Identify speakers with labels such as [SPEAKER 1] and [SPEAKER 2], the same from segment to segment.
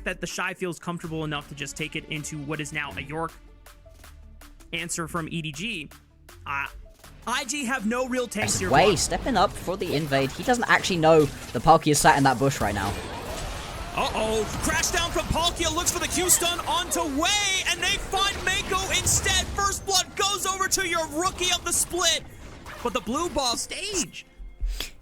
[SPEAKER 1] that the Shy feels comfortable enough to just take it into what is now a York answer from EDG. IG have no real tanks here.
[SPEAKER 2] Way stepping up for the invade. He doesn't actually know the Palkia is sat in that bush right now.
[SPEAKER 1] Uh-oh, crash down from Palkia, looks for the Q-stun onto Wei, and they find Mako instead. First blood goes over to your rookie of the split, but the blue buff stage.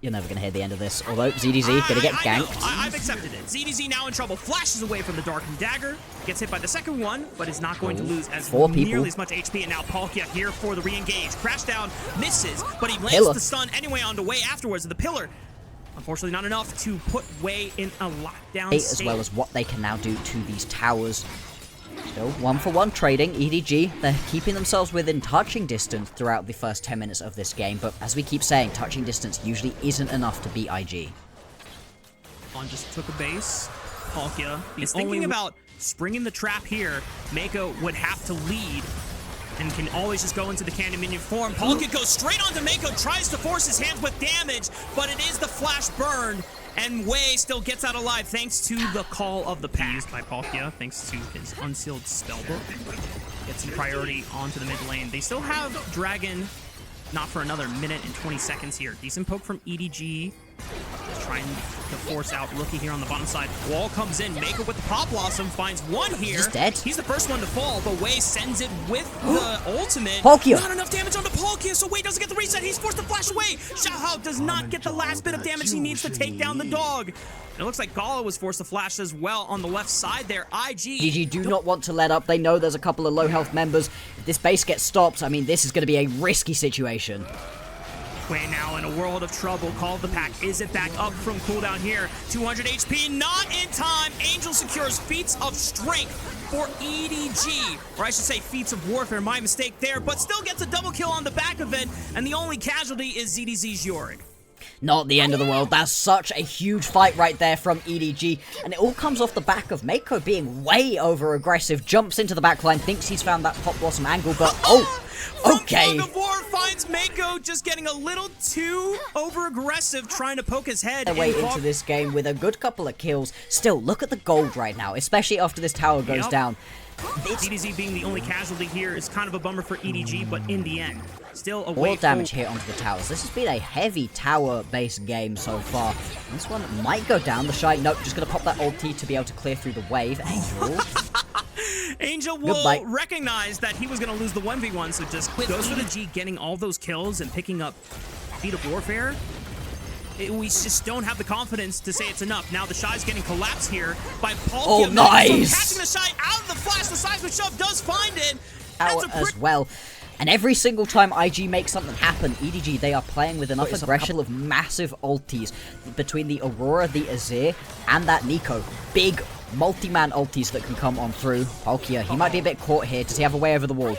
[SPEAKER 2] You're never going to hear the end of this, although ZDZ going to get ganked.
[SPEAKER 1] I've accepted it. ZDZ now in trouble, flashes away from the Darkened Dagger, gets hit by the second one, but is not going to lose as nearly as much HP, and now Palkia here for the re-engage. Crash down, misses, but he lands the stun anyway onto Wei afterwards, and the pillar. Unfortunately, not enough to put Wei in a lockdown state.
[SPEAKER 2] As well as what they can now do to these towers. Still 1-for-1 trading. EDG, they're keeping themselves within touching distance throughout the first 10 minutes of this game, but as we keep saying, touching distance usually isn't enough to beat IG.
[SPEAKER 1] On just took a base. Palkia is thinking about springing the trap here. Mako would have to lead and can always just go into the cannon minion form. Palkia goes straight onto Mako, tries to force his hands with damage, but it is the flash burn, and Wei still gets out alive thanks to the call of the pack. Used by Palkia, thanks to his unsealed spellbook. Gets some priority onto the mid lane. They still have Dragon, not for another minute and 20 seconds here. Decent poke from EDG. Trying to force out Rookie here on the bottom side. Wall comes in. Mako with the Pop Blossom finds one here.
[SPEAKER 2] He's dead.
[SPEAKER 1] He's the first one to fall, but Wei sends it with the ultimate.
[SPEAKER 2] Palkia.
[SPEAKER 1] Not enough damage on the Palkia, so Wei doesn't get the reset. He's forced to flash away. Xiaohao does not get the last bit of damage he needs to take down the dog. And it looks like Gala was forced to flash as well on the left side there. IG
[SPEAKER 2] do not want to let up. They know there's a couple of low health members. If this base gets stopped, I mean, this is going to be a risky situation.
[SPEAKER 1] Wei now in a world of trouble. Call of the pack. Is it back up from cooldown here? 200 HP, not in time. Angel secures feats of strength for EDG. Or I should say feats of warfare. My mistake there. But still gets a double kill on the back of it. And the only casualty is ZDZ's Yorick.
[SPEAKER 2] Not the end of the world. That's such a huge fight right there from EDG. And it all comes off the back of Mako being way over aggressive. Jumps into the backline, thinks he's found that Pop Blossom angle, but okay.
[SPEAKER 1] Fog of War finds Mako just getting a little too over aggressive, trying to poke his head.
[SPEAKER 2] Way into this game with a good couple of kills. Still, look at the gold right now, especially after this tower goes down.
[SPEAKER 1] ZDZ being the only casualty here is kind of a bummer for EDG, but in the end, still a
[SPEAKER 2] more damage here onto the towers. This has been a heavy tower-based game so far. This one might go down. The Shy, nope, just going to pop that ulti to be able to clear through the wave. Angel.
[SPEAKER 1] Angel will recognize that he was going to lose the 1v1, so just goes for the G, getting all those kills and picking up Feat of Warfare. We just don't have the confidence to say it's enough. Now the Shy's getting collapsed here by Palkia.
[SPEAKER 2] Oh, nice!
[SPEAKER 1] Catching the Shy out of the flash. The seismic shove does find it.
[SPEAKER 2] Out as well. And every single time IG makes something happen, EDG, they are playing with enough aggression of massive ultis between the Aurora, the Azir, and that Nico. Big multi-man ultis that can come on through. Palkia, he might be a bit caught here. Does he have a way over the wall?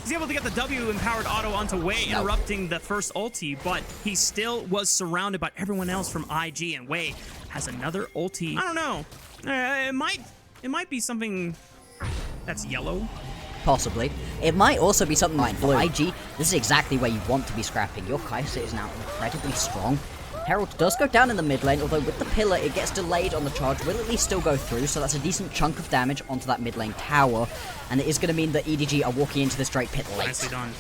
[SPEAKER 1] He's able to get the W-empowered auto onto Wei, interrupting the first ulti, but he still was surrounded by everyone else from IG, and Wei has another ulti. I don't know. It might be something that's yellow.
[SPEAKER 2] Possibly. It might also be something like blue. IG, this is exactly where you want to be scrapping. Your Kai'Sa is now incredibly strong. Herald does go down in the mid lane, although with the pillar, it gets delayed on the charge. Will at least still go through, so that's a decent chunk of damage onto that mid lane tower. And it is going to mean that EDG are walking into this Drake pit late.
[SPEAKER 1] Nicely done.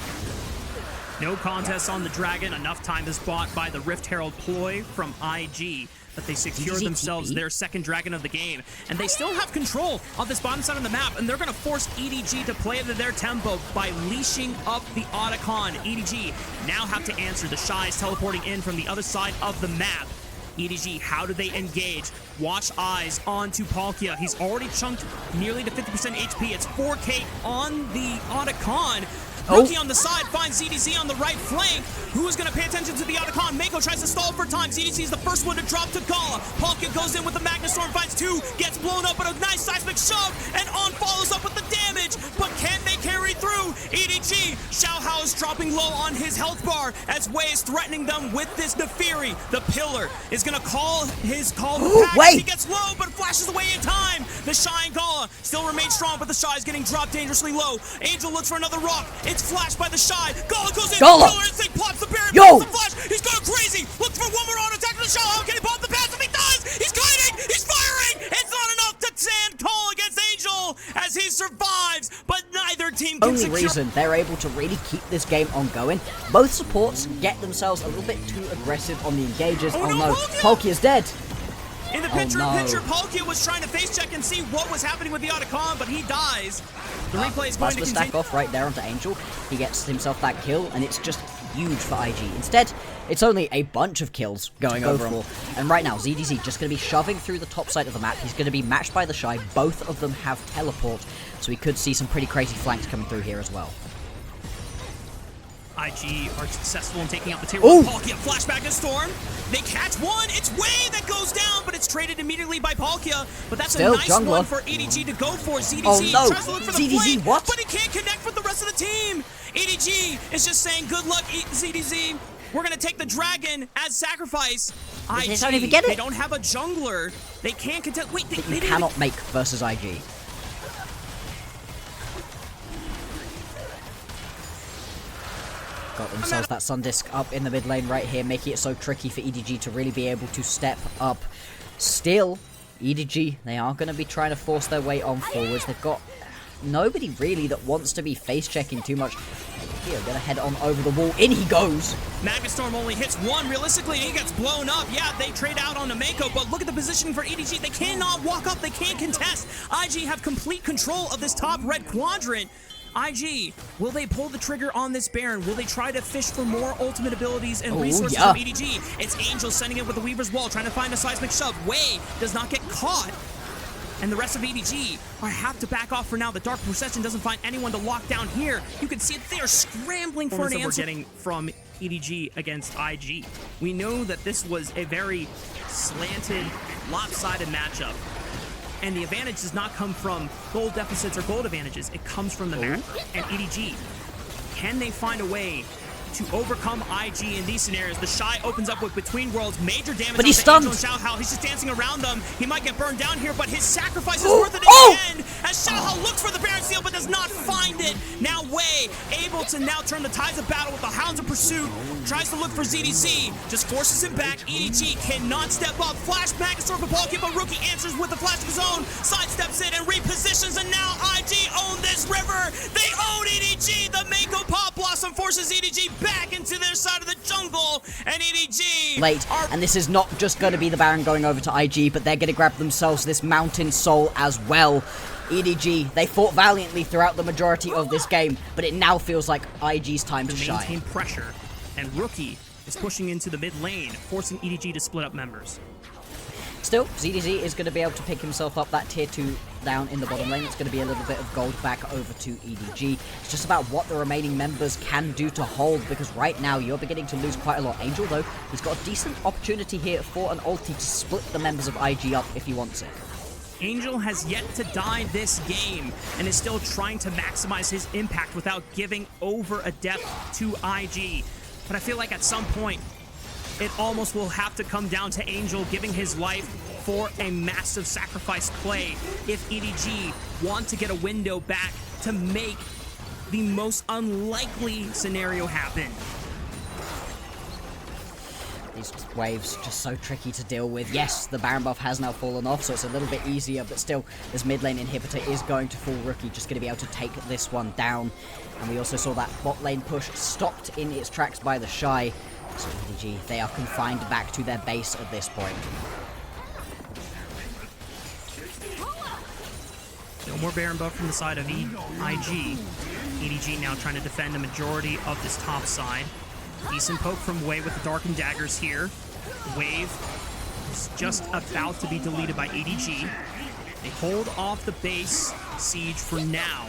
[SPEAKER 1] No contest on the Dragon. Enough time is bought by the Rift Herald ploy from IG that they secure themselves their second Dragon of the game. And they still have control of this bottom side of the map, and they're going to force EDG to play into their tempo by leashing up the Otacon. EDG now have to answer. The Shy is teleporting in from the other side of the map. EDG, how do they engage? Watch eyes onto Palkia. He's already chunked nearly to 50% HP. It's 4K on the Otacon. Rookie on the side finds ZDZ on the right flank. Who is going to pay attention to the Otacon? Mako tries to stall for time. ZDZ is the first one to drop to Gala. Palkia goes in with the Magnus Storm, finds two, gets blown up, but a nice seismic shove, and On follows up with the damage. But can they carry through? EDG, Xiaohao is dropping low on his health bar as Wei is threatening them with this Nefiri. The pillar is going to call his call to pack. He gets low, but flashes away in time. The Shy and Gala still remain strong, but the Shy is getting dropped dangerously low. Angel looks for another rock. It's flashed by the Shy. Gala goes in. Pillar instinct pops the barrier. The flash. He's going crazy. Looks for one more auto attack to the Shy. Can he pop the pass? If he does, he's kiting. He's firing. It's not enough to survives, but neither team can
[SPEAKER 2] Only reason they're able to really keep this game ongoing, both supports get themselves a little bit too aggressive on the engages. Oh no, Palkia's dead.
[SPEAKER 1] In the picture-in-picture, Palkia was trying to face check and see what was happening with the Otacon, but he dies. The replay is going to
[SPEAKER 2] stack off right there onto Angel. He gets himself that kill, and it's just huge for IG. Instead, it's only a bunch of kills going overall. And right now, ZDZ just going to be shoving through the top side of the map. He's going to be matched by the Shy. Both of them have teleport, so we could see some pretty crazy flanks coming through here as well.
[SPEAKER 1] IG are successful in taking out the table. Palkia, flashback and Storm. They catch one. It's Way that goes down, but it's traded immediately by Palkia. But that's a nice one for EDG to go for. ZDZ tries to look for the flank, but he can't connect with the rest of the team. EDG is just saying, good luck, ZDZ. We're going to take the dragon as sacrifice. IG, they don't have a jungler. They can't contest. Wait, they
[SPEAKER 2] cannot make versus IG. Got themselves that Sun Disc up in the mid lane right here, making it so tricky for EDG to really be able to step up. Still, EDG, they are going to be trying to force their way on forwards. They've got nobody really that wants to be face-checking too much. Here, going to head on over the wall. In he goes.
[SPEAKER 1] Magnastorm only hits one. Realistically, he gets blown up. Yeah, they trade out on Mako, but look at the positioning for EDG. They cannot walk up. They can't contest. IG have complete control of this top red quadrant. IG, will they pull the trigger on this Baron? Will they try to fish for more ultimate abilities and resources from EDG? It's Angel sending it with the Weaver's Wall, trying to find a seismic shove. Way does not get caught. And the rest of EDG have to back off for now. The Dark Procession doesn't find anyone to lock down here. You can see it. They are scrambling for an answer. We're getting from EDG against IG. We know that this was a very slanted, lopsided matchup. And the advantage does not come from gold deficits or gold advantages. It comes from the map. And EDG, can they find a way to overcome IG in these scenarios? The Shy opens up with Between Worlds, major damage.
[SPEAKER 2] But he's stunned.
[SPEAKER 1] Xiaohao, he's just dancing around them. He might get burned down here, but his sacrifice is worth it in the end. As Xiaohao looks for the Baron Seal, but does not find it. Now Wei able to now turn the tides of battle with the Hounds of Pursuit. Tries to look for ZDC, just forces him back. EDG cannot step up. Flash Magnastorm for Palkia, but Rookie answers with a flash of his own. Sidesteps it and repositions, and now IG own this river. They own EDG. The Mako Pop Blossom forces EDG back into their side of the jungle, and EDG
[SPEAKER 2] late, and this is not just going to be the Baron going over to IG, but they're going to grab themselves this Mountain Soul as well. EDG, they fought valiantly throughout the majority of this game, but it now feels like IG's time to shine.
[SPEAKER 1] Maintain pressure, and Rookie is pushing into the mid lane, forcing EDG to split up members.
[SPEAKER 2] Still, ZDZ is going to be able to pick himself up that tier 2 down in the bottom lane. It's going to be a little bit of gold back over to EDG. It's just about what the remaining members can do to hold, because right now you're beginning to lose quite a lot. Angel, though, he's got a decent opportunity here for an ulti to split the members of IG up if he wants it.
[SPEAKER 1] Angel has yet to die this game and is still trying to maximize his impact without giving over a depth to IG. But I feel like at some point, it almost will have to come down to Angel giving his life for a massive sacrifice play if EDG want to get a window back to make the most unlikely scenario happen.
[SPEAKER 2] These waves just so tricky to deal with. Yes, the Baron buff has now fallen off, so it's a little bit easier, but still, this mid lane inhibitor is going to fall. Rookie just going to be able to take this one down. And we also saw that bot lane push stopped in its tracks by the Shy. So EDG, they are confined back to their base at this point.
[SPEAKER 1] No more Baron buff from the side of IG. EDG now trying to defend the majority of this top side. Decent poke from Wave with the Darkened Daggers here. Wave is just about to be deleted by EDG. They hold off the base siege for now.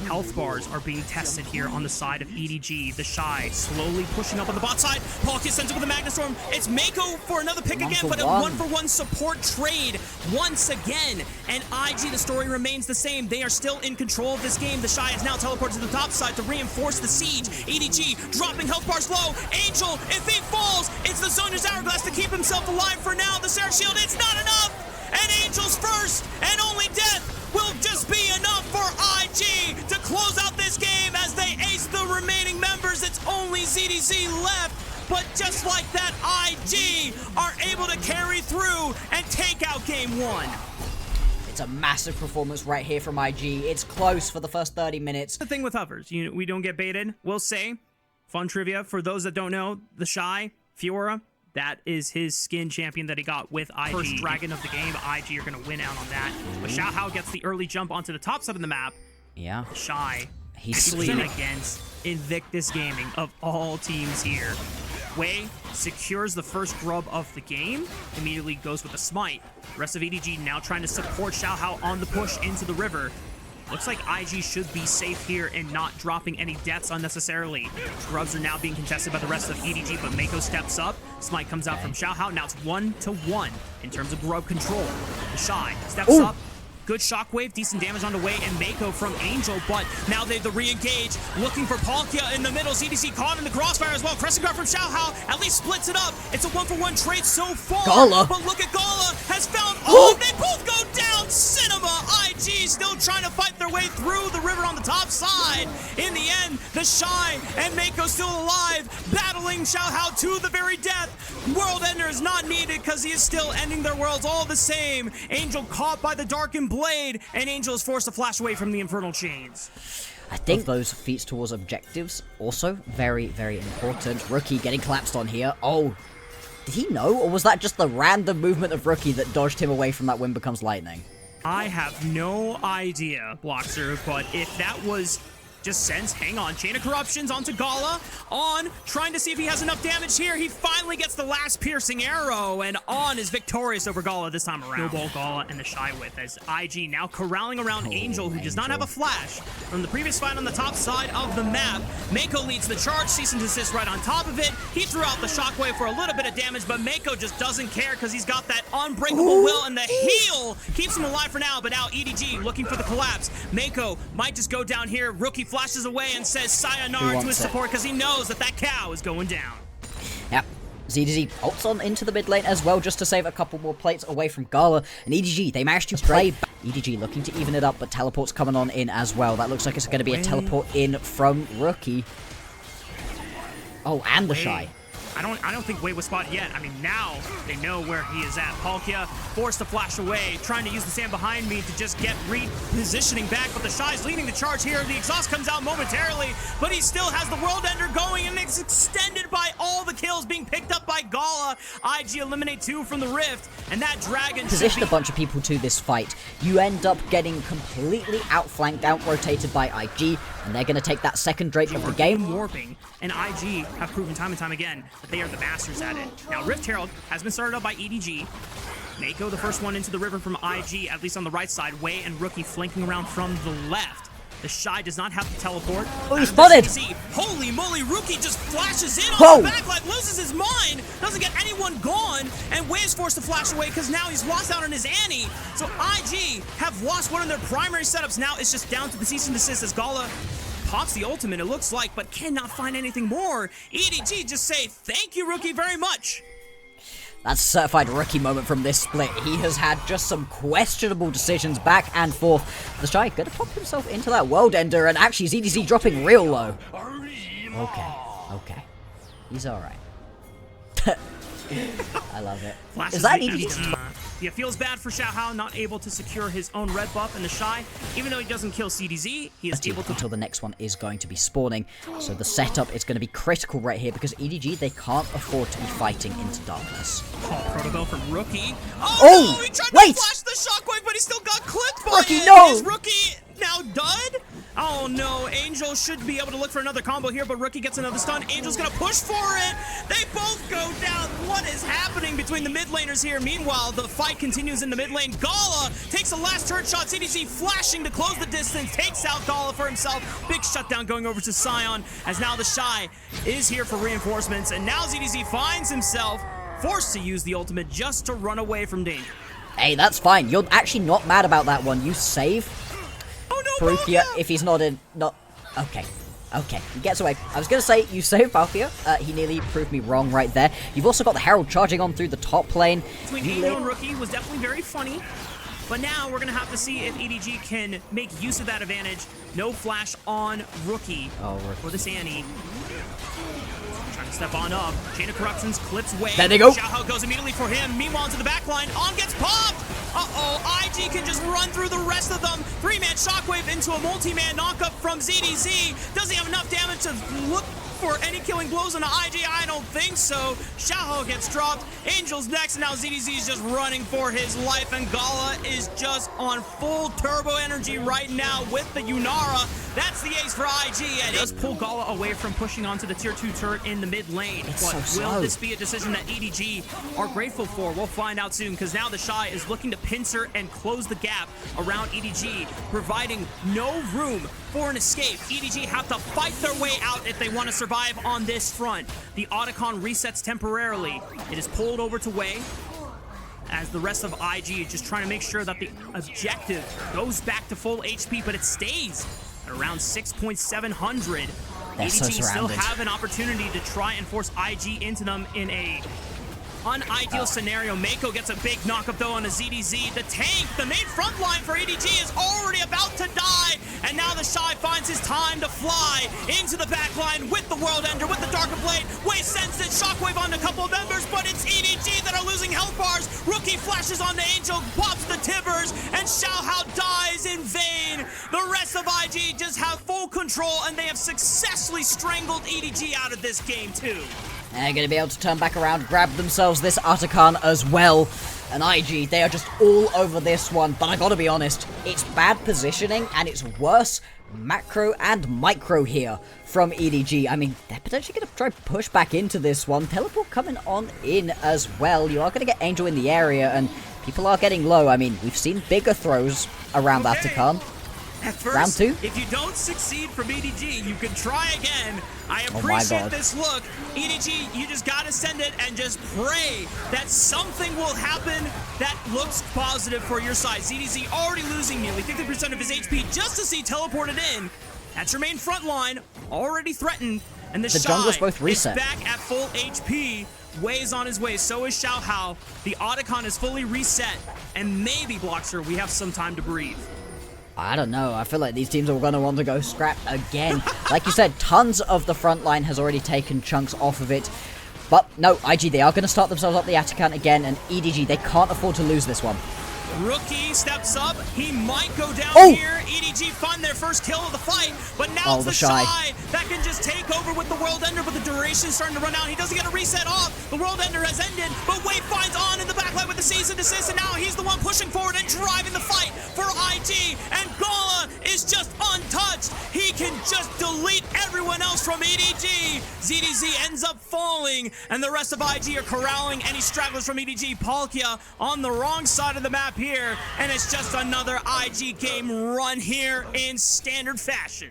[SPEAKER 1] Health bars are being tested here on the side of EDG. The Shy slowly pushing up on the bot side. Palkia sends it with a Magnastorm. It's Mako for another pick again, but a one-for-one support trade once again. And IG, the story remains the same. They are still in control of this game. The Shy is now teleported to the top side to reinforce the siege. EDG dropping health bars low. Angel, if he falls, it's the Sonya's Hourglass to keep himself alive for now. The Sarah Shield, it's not enough. And Angel's first and only death will just be enough for IG to close out this game as they ace the remaining members. It's only ZDZ left, but just like that, IG are able to carry through and take out game one.
[SPEAKER 2] It's a massive performance right here from IG. It's close for the first 30 minutes.
[SPEAKER 1] The thing with hovers, we don't get baited. We'll say, fun trivia, for those that don't know, the Shy, Fiora, that is his skin champion that he got with IG. First dragon of the game, IG are going to win out on that. But Xiaohao gets the early jump onto the top side of the map.
[SPEAKER 2] Yeah.
[SPEAKER 1] Shy.
[SPEAKER 2] He's sleeping
[SPEAKER 1] against Invictus Gaming of all teams here. Wei secures the first grub of the game, immediately goes with a smite. The rest of EDG now trying to support Xiaohao on the push into the river. Looks like IG should be safe here and not dropping any deaths unnecessarily. Grubs are now being contested by the rest of EDG, but Mako steps up. Smite comes out from Xiaohao. Now it's 1-1 in terms of grub control. The Shy steps up. Good shockwave, decent damage on the way, and Mako from Angel, but now they the re-engage, looking for Palkia in the middle. ZDC caught in the crossfire as well. Crescent guard from Xiaohao at least splits it up. It's a 1-for-1 trade so far.
[SPEAKER 2] Gala.
[SPEAKER 1] But look at Gala has found all. They both go down. Cinema, IG still trying to fight their way through the river on the top side. In the end, the Shy and Mako still alive, battling Xiaohao to the very death. World Ender is not needed because he is still ending their worlds all the same. Angel caught by the darkened blade, and Angel is forced to flash away from the infernal chains.
[SPEAKER 2] I think those feats towards objectives also very, very important. Rookie getting collapsed on here. Oh, did he know, or was that just the random movement of Rookie that dodged him away from that Wind Becomes Lightning?
[SPEAKER 1] I have no idea, Bloxer, but if that was just sense, hang on, Chain of Corruptions onto Gala, On trying to see if he has enough damage here. He finally gets the last piercing arrow, and On is victorious over Gala this time around. Snowball Gala and the Shy Whip as IG now corralling around Angel, who does not have a flash from the previous fight on the top side of the map. Mako leads the charge, cease and desist right on top of it. He threw out the shockwave for a little bit of damage, but Mako just doesn't care because he's got that unbreakable will, and the heal keeps him alive for now. But now EDG looking for the collapse. Mako might just go down here. Rookie flashes away and says sayonara to his support because he knows that cow is going down.
[SPEAKER 2] Yep. ZDZ ults on into the mid lane as well just to save a couple more plates away from Gala. And EDG, they managed to play back. EDG looking to even it up, but teleport's coming on in as well. That looks like it's going to be a teleport in from Rookie. Oh, and the Shy.
[SPEAKER 1] I don't think Wei was spotted yet. I mean, now they know where he is at. Palkia forced to flash away, trying to use the sand behind me to just get repositioning back, but the Shy's leading the charge here. The exhaust comes out momentarily, but he still has the World Ender going, and it's extended by all the kills being picked up by Gala. IG eliminate 2 from the Rift, and that Dragon
[SPEAKER 2] positioned a bunch of people to this fight. You end up getting completely outflanked, out-rotated by IG, and they're going to take that second Drake of the game.
[SPEAKER 1] Warping, and IG have proven time and time again that they are the masters at it. Now, Rift Herald has been started up by EDG. Mako, the first one into the river from IG, at least on the right side. Wei and Rookie flanking around from the left. The Shy does not have the teleport.
[SPEAKER 2] Oh, he's spotted!
[SPEAKER 1] Holy moly, Rookie just flashes in on the backline, loses his mind, doesn't get anyone gone, and Wei is forced to flash away because now he's lost out on his Annie. So IG have lost one of their primary setups. Now it's just down to the cease and desist as Gala pops the ultimate, it looks like, but cannot find anything more. EDG just say, thank you, Rookie, very much.
[SPEAKER 2] That's a certified Rookie moment from this split. He has had just some questionable decisions back and forth. The Shy gonna pop himself into that World Ender, and actually ZDZ dropping real low. Okay. He's alright. I love it. Is that EDG?
[SPEAKER 1] Yeah, feels bad for Xiaohao, not able to secure his own red buff, and the Shy, even though he doesn't kill CDZ, he is able to...
[SPEAKER 2] Until the next one is going to be spawning, so the setup is going to be critical right here, because EDG, they can't afford to be fighting into darkness.
[SPEAKER 1] Oh, Protobell from Rookie. Oh no, he tried to flash the shockwave, but he still got clipped by
[SPEAKER 2] Rookie,
[SPEAKER 1] it.
[SPEAKER 2] no!
[SPEAKER 1] Is Rookie now dud? Oh no, Angel should be able to look for another combo here, but Rookie gets another stun. Angel's gonna push for it. They both go down. What is happening between the mid laners here? Meanwhile, the fight continues in the mid lane. Gala takes the last turret shot. CDC flashing to close the distance, takes out Gala for himself. Big shutdown going over to Sion, as now the Shy is here for reinforcements, and now ZDZ finds himself forced to use the ultimate just to run away from danger.
[SPEAKER 2] Hey, that's fine. You're actually not mad about that one. You save Palkia if he's not in... Okay. He gets away. I was going to say, you save Palkia. He nearly proved me wrong right there. You've also got the Herald charging on through the top lane.
[SPEAKER 1] Between Angel and Rookie was definitely very funny. But now we're going to have to see if EDG can make use of that advantage. No flash on Rookie for this Annie. Trying to step on up. Chain of Corruptions clips Wei.
[SPEAKER 2] There they go.
[SPEAKER 1] Xiaohao goes immediately for him. Meanwhile, into the back line. On gets popped. Uh-oh, IG can just run through the rest of them. 3-man Shockwave into a multi-man knockup from ZDZ. Does he have enough damage to look for any killing blows on IG? I don't think so. Xiaohao gets dropped. Angel's next, and now ZDZ is just running for his life, and Gala is just on full turbo energy right now with the Yunara. That's the ace for IG, and it does pull Gala away from pushing onto the tier 2 turret in the mid lane.
[SPEAKER 2] It's
[SPEAKER 1] but
[SPEAKER 2] so
[SPEAKER 1] will
[SPEAKER 2] slow.
[SPEAKER 1] this be a decision that EDG are grateful for? We'll find out soon, because now the Shy is looking to pincer and close the gap around EDG, providing no room for an escape. EDG have to fight their way out if they want to survive on this front. The Otacon resets temporarily. It is pulled over to Wei, as the rest of IG is just trying to make sure that the objective goes back to full HP, but it stays at around 6,700.
[SPEAKER 2] They're so
[SPEAKER 1] EDG still
[SPEAKER 2] surrounded.
[SPEAKER 1] have an opportunity to try and force IG into them in a unideal scenario. Mako gets a big knockup though on a ZDZ. The tank, the main front line for EDG, is already about to die, and now the Shy finds his time to fly into the back line with the World Ender, with the Darker Blade. Wei sends it, Shockwave on a couple of members, but it's EDG that are losing health bars. Rookie flashes on the Angel, pops the Tibbers, and Xiaohao dies in vain. The rest of IG just have full control, and they have successfully strangled EDG out of this game too.
[SPEAKER 2] They're going to be able to turn back around, grab themselves this Otacon as well. And IG, they are just all over this one. But I gotta be honest, it's bad positioning, and it's worse macro and micro here from EDG. I mean, they're potentially going to try push back into this one. Teleport coming on in as well. You are going to get Angel in the area, and people are getting low. I mean, we've seen bigger throws around Otacon.
[SPEAKER 1] At first,
[SPEAKER 2] Round 2?
[SPEAKER 1] if you don't succeed from EDG, you can try again. I
[SPEAKER 2] my
[SPEAKER 1] appreciate
[SPEAKER 2] God.
[SPEAKER 1] this look. EDG, you just gotta send it and just pray that something will happen that looks positive for your side. ZDZ already losing nearly 50% of his HP just to see teleported in. That's your main front line, already threatened. And the Shy
[SPEAKER 2] junglers both reset.
[SPEAKER 1] is back at full HP. Wei's on his way, so is Xiaohao. The Otacon is fully reset, and maybe, Blockster, we have some time to breathe.
[SPEAKER 2] I don't know. I feel like these teams are going to want to go scrap again. Like you said, tons of the front line has already taken chunks off of it. But no, IG, they are going to start themselves up the Atacant again, and EDG, they can't afford to lose this one.
[SPEAKER 1] Rookie steps up. He might go down
[SPEAKER 2] Oh!
[SPEAKER 1] here. EDG find their first kill of the fight, but now
[SPEAKER 2] Oh,
[SPEAKER 1] it's
[SPEAKER 2] the
[SPEAKER 1] the
[SPEAKER 2] Shy.
[SPEAKER 1] Shy that can just take over with the World Ender, but the duration's starting to run out. He doesn't get a reset off. The World Ender has ended, but Wade finds On in the backline with the cease and desist, and now he's the one pushing forward and driving the fight for IG, and Gala is just untouched. He can just delete everyone else from EDG. ZDZ ends up falling, and the rest of IG are corralling any stragglers from EDG. Palkia on the wrong side of the map here, and it's just another IG game run here in standard fashion.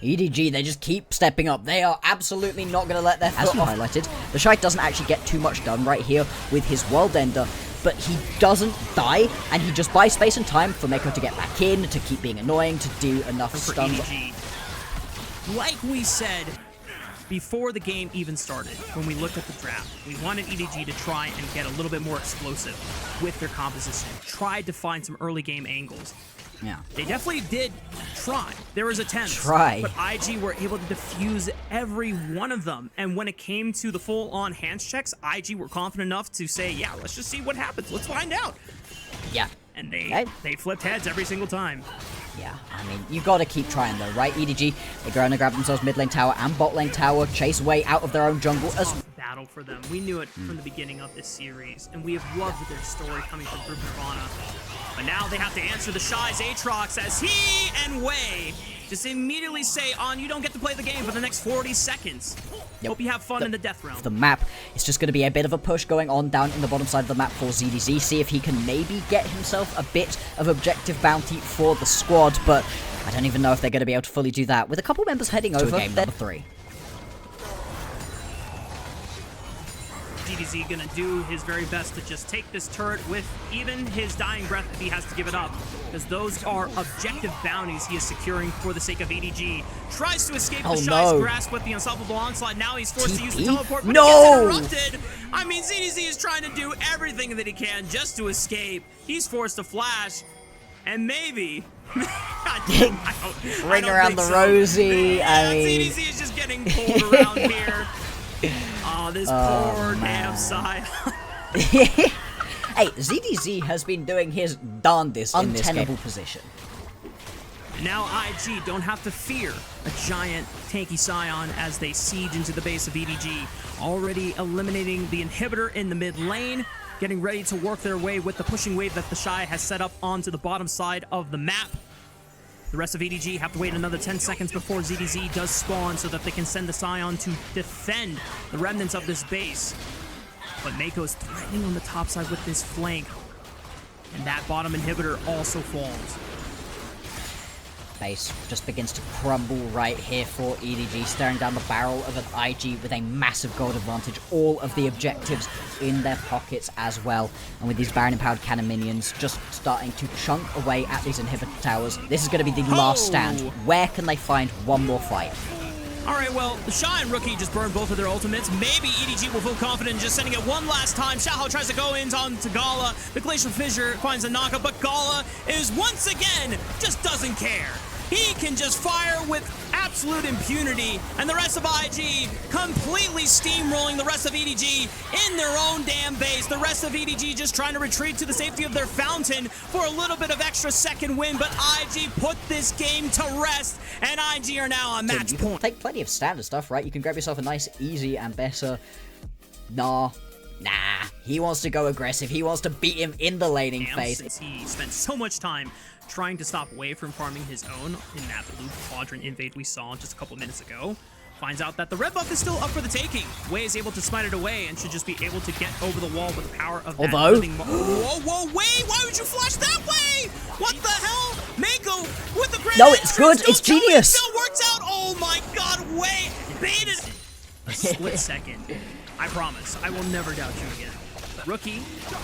[SPEAKER 2] EDG, they just keep stepping up. They are absolutely not going to let their foot off. As you highlighted, the Shite doesn't actually get too much done right here with his World Ender, but he doesn't die, and he just buys space and time for Mako to get back in, to keep being annoying, to do enough
[SPEAKER 1] For
[SPEAKER 2] stuns.
[SPEAKER 1] EDG, like we said before the game even started, when we looked at the draft, we wanted EDG to try and get a little bit more explosive with their composition. Tried to find some early game angles.
[SPEAKER 2] Yeah.
[SPEAKER 1] They definitely did try. There was attempts.
[SPEAKER 2] Try.
[SPEAKER 1] But IG were able to defuse every one of them. And when it came to the full-on hands checks, IG were confident enough to say, yeah, let's just see what happens. Let's find out.
[SPEAKER 2] Yeah.
[SPEAKER 1] And they flipped heads every single time.
[SPEAKER 2] Yeah, I mean, you gotta keep trying though, right? EDG, they're going to grab themselves mid lane tower and bot lane tower, chase away out of their own jungle as
[SPEAKER 1] Battle for them. We knew it from the beginning of this series, and we have loved their story coming from Group Nirvana. But now they have to answer the Shy's Aatrox as he and Wei just immediately say, On, you don't get to play the game for the next 40 seconds. Hope you have fun in the death realm.
[SPEAKER 2] the map. It's just going to be a bit of a push going on down in the bottom side of the map for ZDZ. See if he can maybe get himself a bit of objective bounty for the squad, but I don't even know if they're going to be able to fully do that. With a couple members heading over, game number 3.
[SPEAKER 1] EDG gonna do his very best to just take this turret with even his dying breath if he has to give it up, because those are objective bounties he is securing for the sake of EDG. Tries to escape the Shy's grasp with the unstoppable onslaught. Now he's forced to use the teleport, but he gets interrupted. I mean, ZDZ is trying to do everything that he can just to escape. He's forced to flash, and maybe
[SPEAKER 2] Ring around the rosy.
[SPEAKER 1] Yeah,
[SPEAKER 2] I mean,
[SPEAKER 1] ZDZ is just getting pulled around here. Oh, this poor damn Sion.
[SPEAKER 2] Hey, Hey, ZDZ has been doing his darndest in this untenable position.
[SPEAKER 1] And now IG don't have to fear a giant tanky Scion as they siege into the base of EDG, already eliminating the inhibitor in the mid lane, getting ready to work their way with the pushing wave that the Shy has set up onto the bottom side of the map. The rest of EDG have to wait another 10 seconds before ZDZ does spawn so that they can send the Scion to defend the remnants of this base. But Mako's threatening on the top side with this flank, and that bottom inhibitor also falls.
[SPEAKER 2] Base just begins to crumble right here for EDG, staring down the barrel of an IG with a massive gold advantage, all of the objectives in their pockets as well. And with these Baron empowered cannon minions just starting to chunk away at these inhibitor towers, this is going to be the last stand. Where can they find one more fight?
[SPEAKER 1] Alright, well, the Shy and Rookie just burned both of their ultimates. Maybe EDG will feel confident in just sending it one last time. Xiaohao tries to go in onto Gala. The Glacial Fissure finds a knockup, but Gala is once again just doesn't care. He can just fire with absolute impunity, and the rest of IG completely steamrolling the rest of EDG in their own damn base. The rest of EDG just trying to retreat to the safety of their fountain for a little bit of extra second win, but IG put this game to rest, and IG are now on match point.
[SPEAKER 2] Take plenty of standard stuff, right? You can grab yourself a nice, easy Ambessa. Nah. He wants to go aggressive. He wants to beat him in the laning phase.
[SPEAKER 1] Since he spent so much time trying to stop Wei from farming his own in that blue quadrant invade we saw just a couple minutes ago, finds out that the red buff is still up for the taking. Wei is able to smite it away and should just be able to get over the wall with the power of that living whoa, Wei, why would you flash that way? What the hell? Mako with the grand
[SPEAKER 2] No, it's good. It's genius.
[SPEAKER 1] It still works out. Oh my god, Wei baited a split second. I promise, I will never doubt you again. Rookie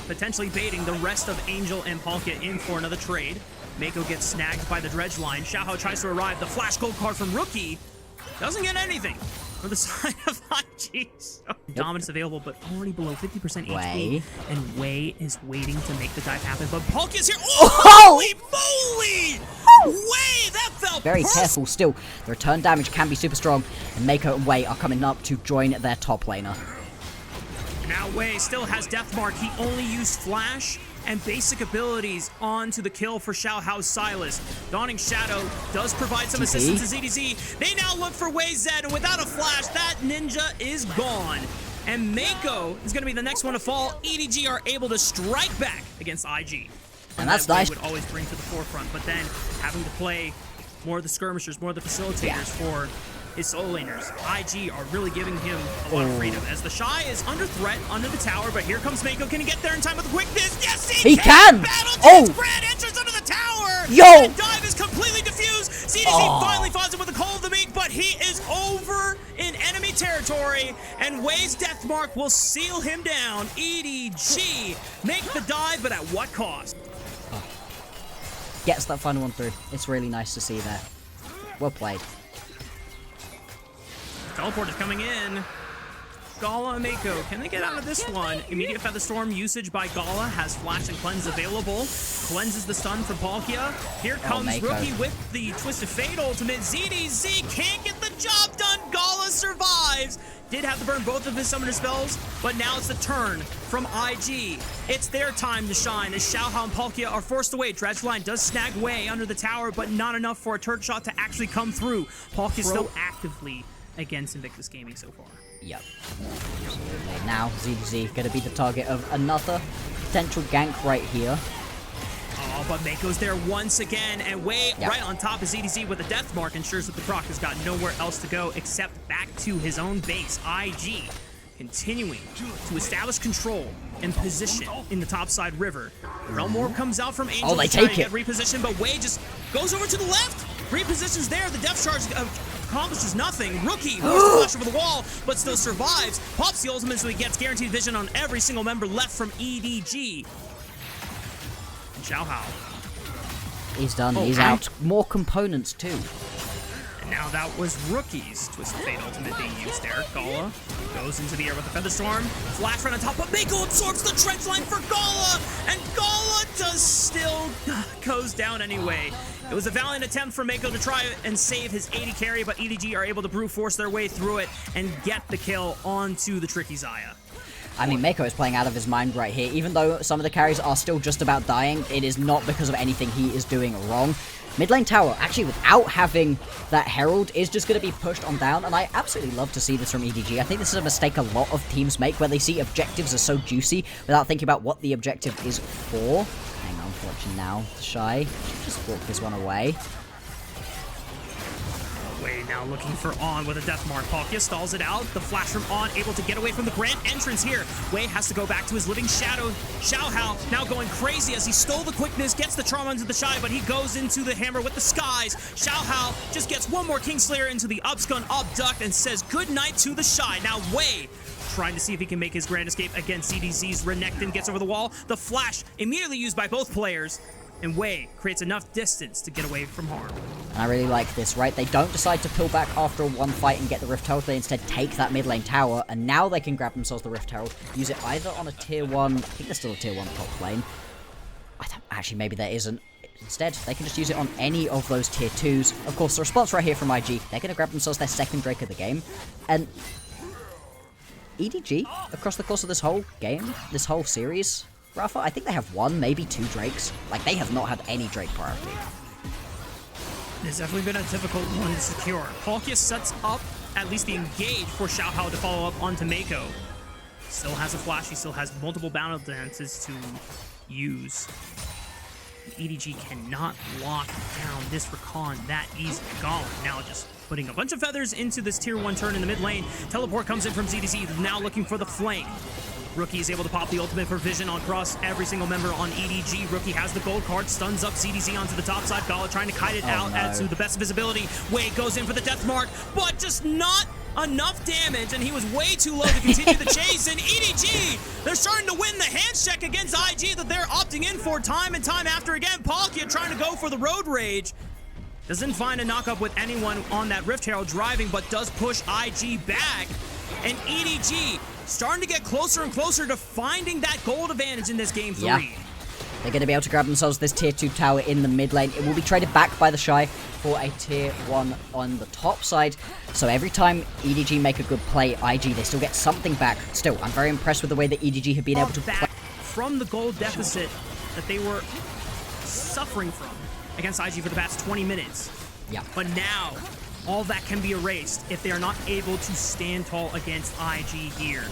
[SPEAKER 1] potentially baiting the rest of Angel and Palkia in for another trade. Mako gets snagged by the dredge line. Xiaohao tries to arrive. The flash gold card from Rookie doesn't get anything for the side of IG. So dominance available, but already below 50% HP. And Wei is waiting to make the dive happen. But Palkia's here. Oh, holy moly! Wei, that felt
[SPEAKER 2] very careful still. The return damage can be super strong, and Mako and Wei are coming up to join their top laner.
[SPEAKER 1] Now Wei still has Death Mark. He only used Flash and basic abilities onto the kill for Xiaohao's Silas. Dawning Shadow does provide some assistance to ZDZ. They now look for Wei Zed, and without a flash, that ninja is gone. And Mako is going to be the next one to fall. EDG are able to strike back against IG.
[SPEAKER 2] And that's nice.
[SPEAKER 1] Would always bring to the forefront, but then having to play more of the skirmishers, more of the facilitators for his solo laners. IG are really giving him a lot of freedom as the Shy is under threat under the tower, but here comes Mako. Can he get there in time with quickness? Yes, he can! Battle to grand entrance under the tower!
[SPEAKER 2] Yo!
[SPEAKER 1] The dive is completely diffused. ZDZ finally finds him with the cold of the meat, but he is over in enemy territory, and Wei's Death Mark will seal him down. EDG make the dive, but at what cost?
[SPEAKER 2] Gets that final one through. It's really nice to see there. Well played.
[SPEAKER 1] Teleport is coming in. Gala and Mako, can they get out of this one? Immediate Feather Storm usage by Gala has Flash and Cleanse available. Cleanses the stun from Palkia. Here comes Rookie with the Twisted Fate ultimate. ZDZ can't get the job done. Gala survives. Did have to burn both of his summoner spells, but now it's the turn from IG. It's their time to shine as Xiaohao and Palkia are forced away. Dredgeline does snag Wei under the tower, but not enough for a turret shot to actually come through. Palkia still actively against Invictus Gaming so far.
[SPEAKER 2] Yep. Absolutely. Now ZDZ going to be the target of another potential gank right here.
[SPEAKER 1] Oh, but Mako's there once again, and Wei right on top of ZDZ with a Death Mark ensures that the proc has got nowhere else to go except back to his own base. IG continuing to establish control and position in the topside river. Realm Orb comes out from Angel to try to get repositioned, but Wei just goes over to the left. Repositions there. The Death Charge accomplishes nothing. Rookie moves the flash over the wall, but still survives. Pops the ultimate so he gets guaranteed vision on every single member left from EDG. And Xiaohao.
[SPEAKER 2] He's done. He's out. More components too.
[SPEAKER 1] And now that was Rookie's Twisted Fate ultimate being used there. Gala goes into the air with the Feather Storm. Flash right on top, but Mako absorbs the trench line for Gala, and Gala does still goes down anyway. It was a valiant attempt for Mako to try and save his AD carry, but EDG are able to brute force their way through it and get the kill onto the tricky Xayah.
[SPEAKER 2] I mean, Mako is playing out of his mind right here. Even though some of the carries are still just about dying, it is not because of anything he is doing wrong. Mid lane tower, actually without having that Herald, is just going to be pushed on down, and I absolutely love to see this from EDG. I think this is a mistake a lot of teams make, where they see objectives as so juicy without thinking about what the objective is for. Hang on, watching now, Shy. Just walk this one away.
[SPEAKER 1] Wei now looking for On with a death mark. Palkia stalls it out. The flash from On, able to get away from the grand entrance here. Wei has to go back to his living shadow. Xiaohao now going crazy as he stole the quickness, gets the charm onto the Shy, but he goes into the hammer with the skies. Xiaohao just gets one more Kingslayer into the upstun, upduct, and says goodnight to the Shy. Now Wei trying to see if he can make his grand escape against CDZ's. Renekton gets over the wall. The flash immediately used by both players. And Wei creates enough distance to get away from harm.
[SPEAKER 2] And I really like this, right? They don't decide to pull back after one fight and get the Rift Herald. They instead take that mid lane tower, and now they can grab themselves the Rift Herald, use it either on a tier 1... I think there's still a tier 1 top lane. Actually, maybe there isn't. Instead, they can just use it on any of those tier 2s. Of course, the response right here from IG, they're going to grab themselves their second Drake of the game. And EDG, across the course of this whole game, this whole series... Rafa, I think they have one, maybe 2 Drakes. Like, they have not had any Drake priority.
[SPEAKER 1] It's definitely been a difficult one to secure. Palkia sets up at least the engage for Xiaohao to follow up onto Mako. Still has a flash, he still has multiple battle dances to use. EDG cannot lock down this Rakan that easy. Gone now just putting a bunch of feathers into this tier 1 turn in the mid lane. Teleport comes in from ZDZ, now looking for the flank. Rookie is able to pop the ultimate for vision across every single member on EDG. Rookie has the gold card, stuns up CDZ onto the top side. Gala trying to kite it out to the best visibility. Wei goes in for the death mark, but just not enough damage, and he was way too low to continue the chase. And EDG, they're starting to win the hands check against IG that they're opting in for time and time after again. Palkia trying to go for the road rage. Doesn't find a knock-up with anyone on that Rift Herald driving, but does push IG back. And EDG starting to get closer and closer to finding that gold advantage in this game 3.
[SPEAKER 2] Yeah. They're going to be able to grab themselves this tier 2 tower in the mid lane. It will be traded back by the Shy for a tier 1 on the top side. So every time EDG make a good play, IG, they still get something back. Still, I'm very impressed with the way that EDG have been able to play
[SPEAKER 1] from the gold deficit that they were suffering from against IG for the past 20 minutes.
[SPEAKER 2] Yeah.
[SPEAKER 1] But now, all that can be erased if they are not able to stand tall against IG here.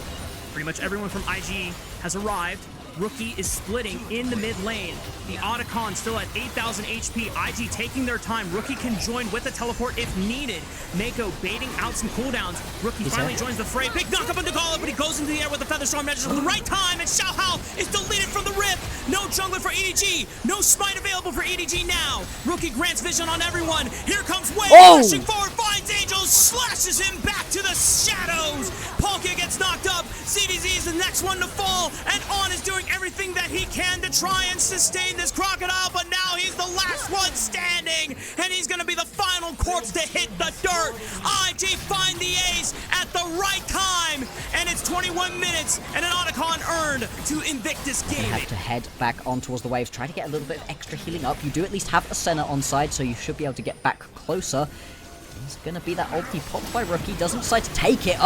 [SPEAKER 1] Pretty much everyone from IG has arrived. Rookie is splitting in the mid lane. The Otacon still at 8,000 HP. IG taking their time. Rookie can join with the teleport if needed. Mako baiting out some cooldowns. Rookie finally joins the fray. Big knock up on Dagala, but he goes into the air with the Featherstorm measures at the right time. And Xiaohao is deleted from the Rift. No jungler for EDG. No smite available for EDG now. Rookie grants vision on everyone. Here comes Wei. Pushing forward, finds Angel, slashes him back to the shadows. Palkia gets knocked up. CDZ is the next one to fall. And On is doing everything that he can to try and sustain this crocodile, but now he's the last one standing, and he's gonna be the final corpse to hit the dirt. IG find the ace at the right time, and it's 21 minutes and an Otacon earned to Invictus Gaming.
[SPEAKER 2] Have to head back on towards the waves, try to get a little bit of extra healing up. You do at least have a Senna on side, so you should be able to get back closer. It's gonna be that ulti popped by Rookie, doesn't decide to take it.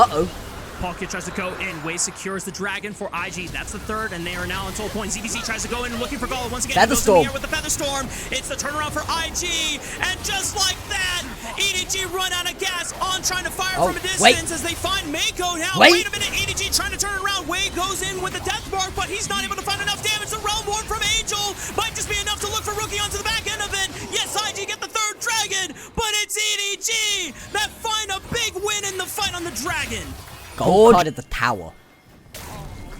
[SPEAKER 1] Palkia tries to go in. Wei secures the dragon for IG. That's the third, and they are now on soul point. ZDZ tries to go in looking for Gala. Once again, he goes in the air with the Featherstorm. It's the turnaround for IG, and just like that, EDG run out of gas. On trying to fire from a distance as they find Mako now. Wait a minute, EDG trying to turn it around. Wei goes in with the death mark, but he's not able to find enough damage. The Realm Ward from Angel might just be enough to look for Rookie onto the back end of it. Yes, IG get the third dragon, but it's EDG that find a big win in the fight on the dragon.
[SPEAKER 2] Gold carded the tower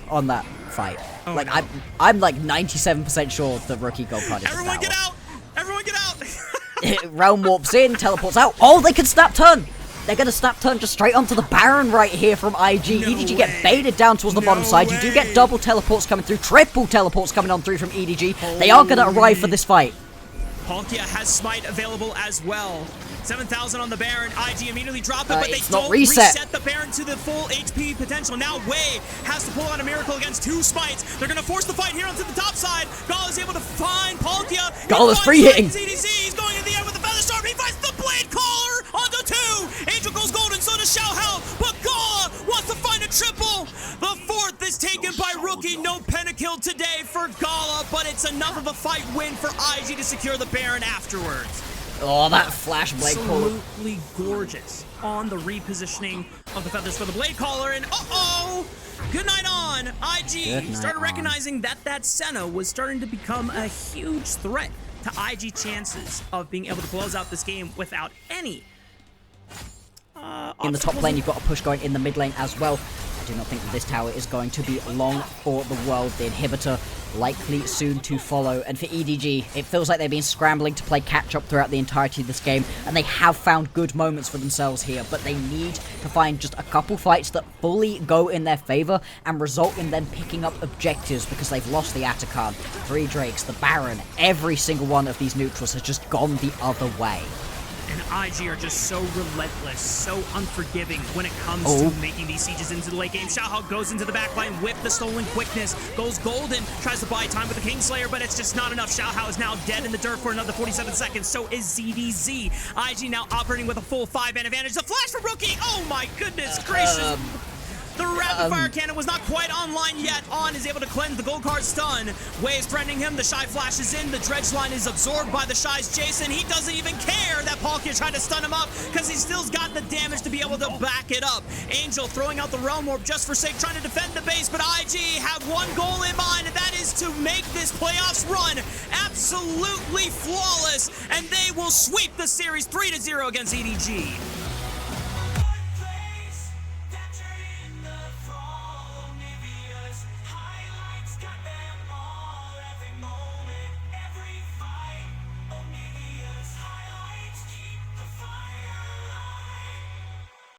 [SPEAKER 2] on that fight. I'm like 97% sure the Rookie gold carded the tower.
[SPEAKER 1] Everyone get out! Everyone get out!
[SPEAKER 2] Realm warps in, teleports out. Oh, they can snap turn! They're gonna snap turn just straight onto the Baron right here from IG. EDG get baited down towards the bottom side. You do get double teleports coming through, triple teleports coming on through from EDG. They are gonna arrive for this fight.
[SPEAKER 1] Palkia has smite available as well. 7,000 on the Baron. IG immediately drop it, but they don't reset the Baron to the full HP potential. Now Wei has to pull out a miracle against 2 smites. They're going to force the fight here onto the top side. Gala is able to find Palkia.
[SPEAKER 2] Gala's free hitting.
[SPEAKER 1] ZDZ. He's going in the air with the Featherstorm. He finds the Blade Caller onto 2. Angel goes golden, so does Xiaohao. But Gala wants to find a triple. The fourth is taken Rookie, no pentakill today for Gala, but it's enough of a fight win for IG to secure the Baron afterwards.
[SPEAKER 2] Oh, that flash blade call.
[SPEAKER 1] Absolutely gorgeous on the repositioning of the feathers for the blade caller, and good night on. IG started recognizing that Senna was starting to become a huge threat to IG chances of being able to close out this game without any
[SPEAKER 2] in the top lane. You've got a push going in the mid lane as well. I do not think that this tower is going to be long for the world. The inhibitor likely soon to follow. And for EDG, it feels like they've been scrambling to play catch-up throughout the entirety of this game, and they have found good moments for themselves here, but they need to find just a couple fights that fully go in their favor and result in them picking up objectives, because they've lost the Atakan, 3 Drakes, the Baron. Every single one of these neutrals has just gone the other way.
[SPEAKER 1] And IG are just so relentless, so unforgiving when it comes to making these sieges into the late game. Xiaohao goes into the backline with the stolen quickness, goes golden, tries to buy time with the Kingslayer, but it's just not enough. Xiaohao is now dead in the dirt for another 47 seconds, so is ZDZ. IG now operating with a full 5-man advantage. The flash for Rookie! Oh my goodness gracious! The rapid fire cannon was not quite online yet. On is able to cleanse the gold card stun. Wei is threatening him. The Shy flashes in. The dredge line is absorbed by the Shy's Jason. He doesn't even care that Palkia tried to stun him up because he still's got the damage to be able to back it up. Angel throwing out the Realm Orb just for sake, trying to defend the base, but IG have one goal in mind, and that is to make this playoffs run absolutely flawless, and they will sweep the series 3-0 against EDG.